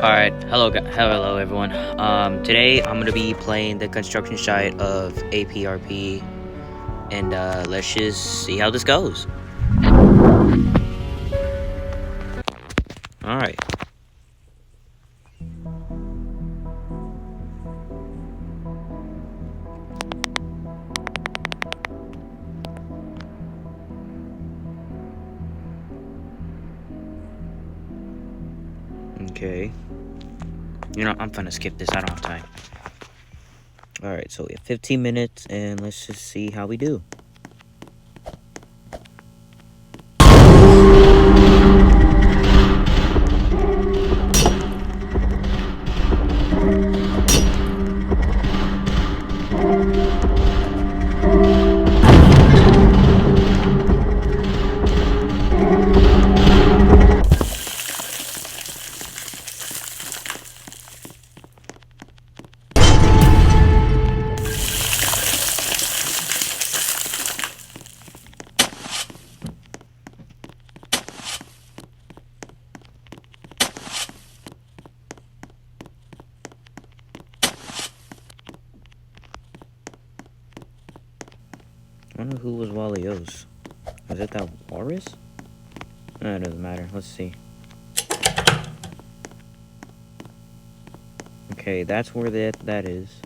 Alright, hello everyone. Today I'm gonna be playing the construction site of APRP, and let's just see how this goes. Alright. Okay. You know, I'm gonna skip this, I don't have time. Alright, so we have 15 minutes, and let's just see how we do. I wonder who was Wally O's. Was it that walrus? No, it doesn't matter. Let's see. Okay, that's where that is.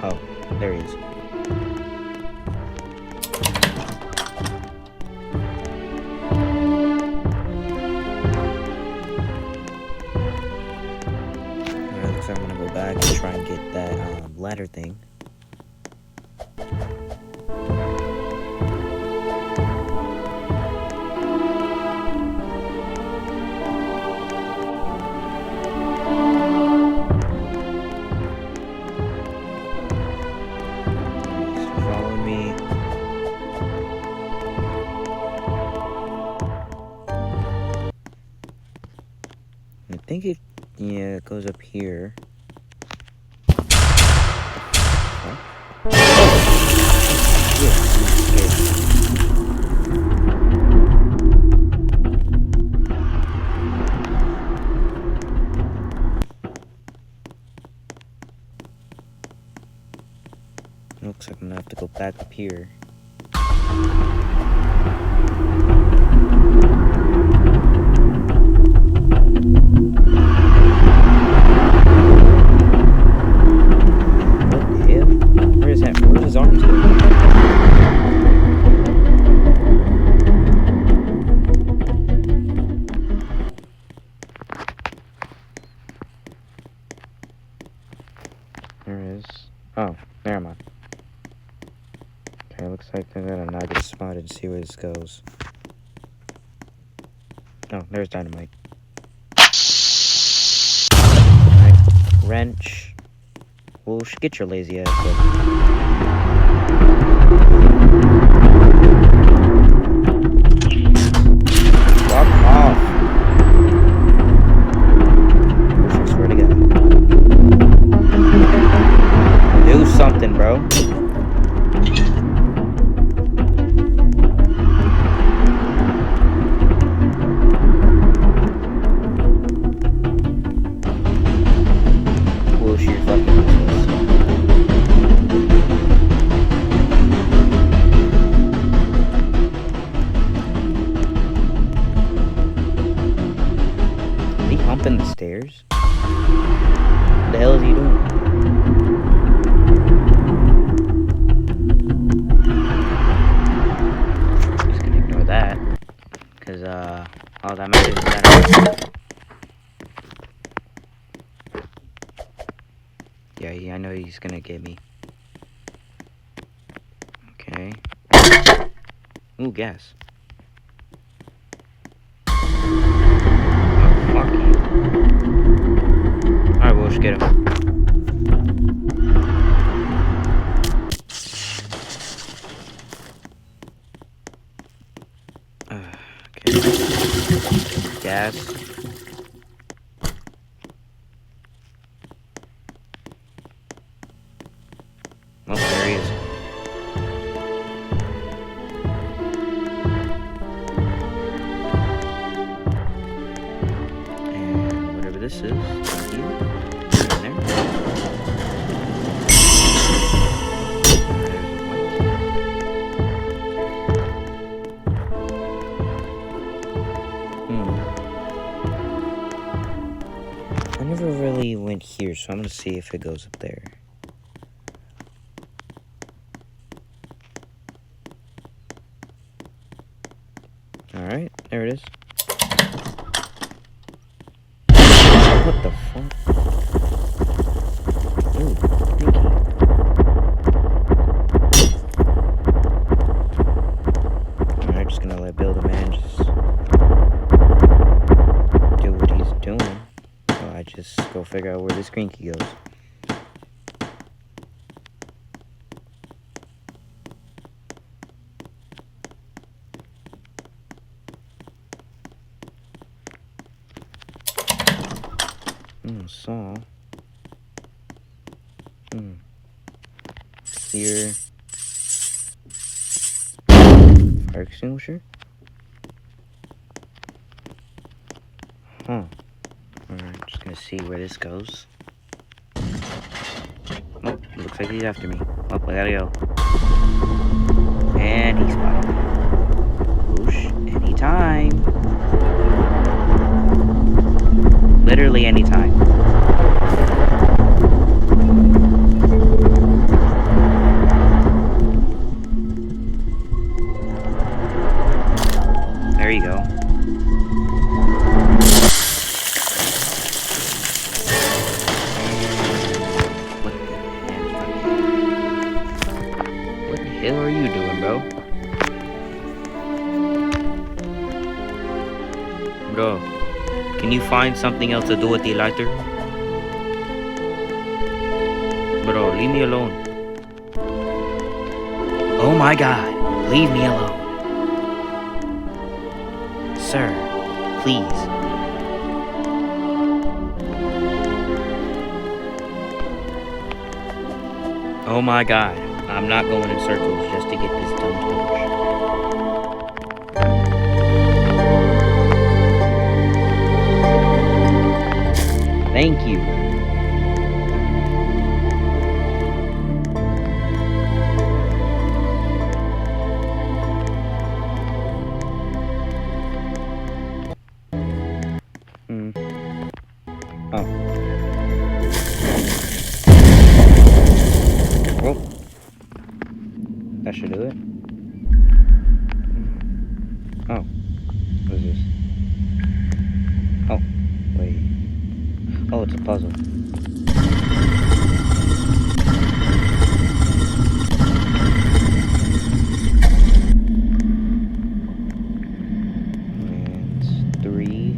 Oh, there he is. Alright, looks like I'm gonna go back and try and get that ladder thing. Follow me. I think it goes up here. Huh? Looks like I'm gonna have to go back up here. What the hell? Where's his arms going? There it is. Oh, never mind. Okay, looks like I got a nugget spotted and see where this goes. Oh, there's dynamite. Wrench. Well, get your lazy ass up. Fuck off. I swear to God. Do something, bro. Humping the stairs? What the hell is he doing? Just gonna ignore that, cause all that matters is that I know he's gonna get me. Okay. Ooh, gas. Fuck you. Alright, we'll just get him. Okay. Gas. Oh, there he is. so I'm gonna see if it goes up there. Alright, there it is. What the fuck? Ooh, thank you. Alright, just gonna let Builder Man just do what he's doing. So I just go figure out where this green key goes. Saw. Here. Fire extinguisher. Huh. Alright, just gonna see where this goes. Oh, looks like he's after me. Oh, I gotta go. And he's spotted. Whoosh. Anytime. Literally anytime. There you go. What the hell are you doing, bro? Bro, can you find something else to do with the lighter? Bro, leave me alone. Oh my god, leave me alone. Sir, please. Oh my god, I'm not going in circles just to get this dumb torch. Thank you. Oh. Well, that should do it. Oh. What is this? Oh, wait. Oh, it's a puzzle. And it's 3.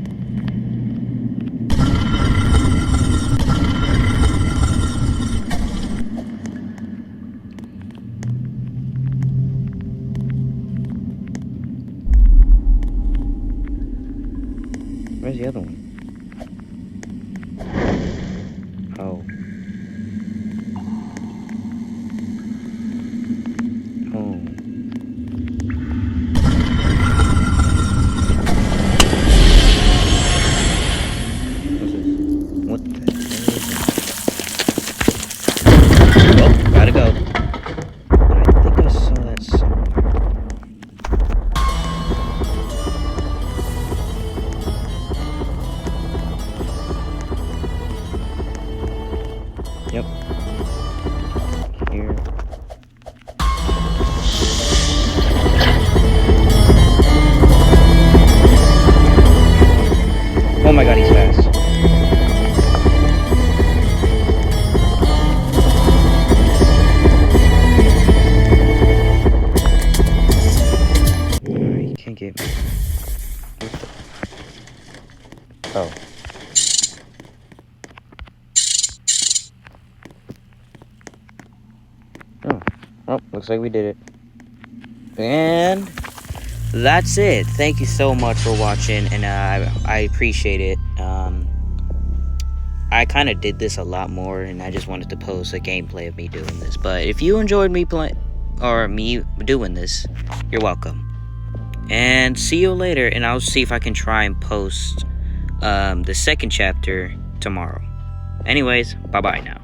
Where's the other one? Oh. Oh. What's this? What the hell is this? Oh, gotta go. I think I saw that somewhere. Yep. Here. Oh my god, he's fast. Alright, you can't get me. Oh. Oh, looks like we did it. And that's it. Thank you so much for watching, and I appreciate it. I kind of did this a lot more, and I just wanted to post a gameplay of me doing this. But if you enjoyed me playing or me doing this, you're welcome. And see you later, and I'll see if I can try and post the second chapter tomorrow. Anyways, bye-bye now.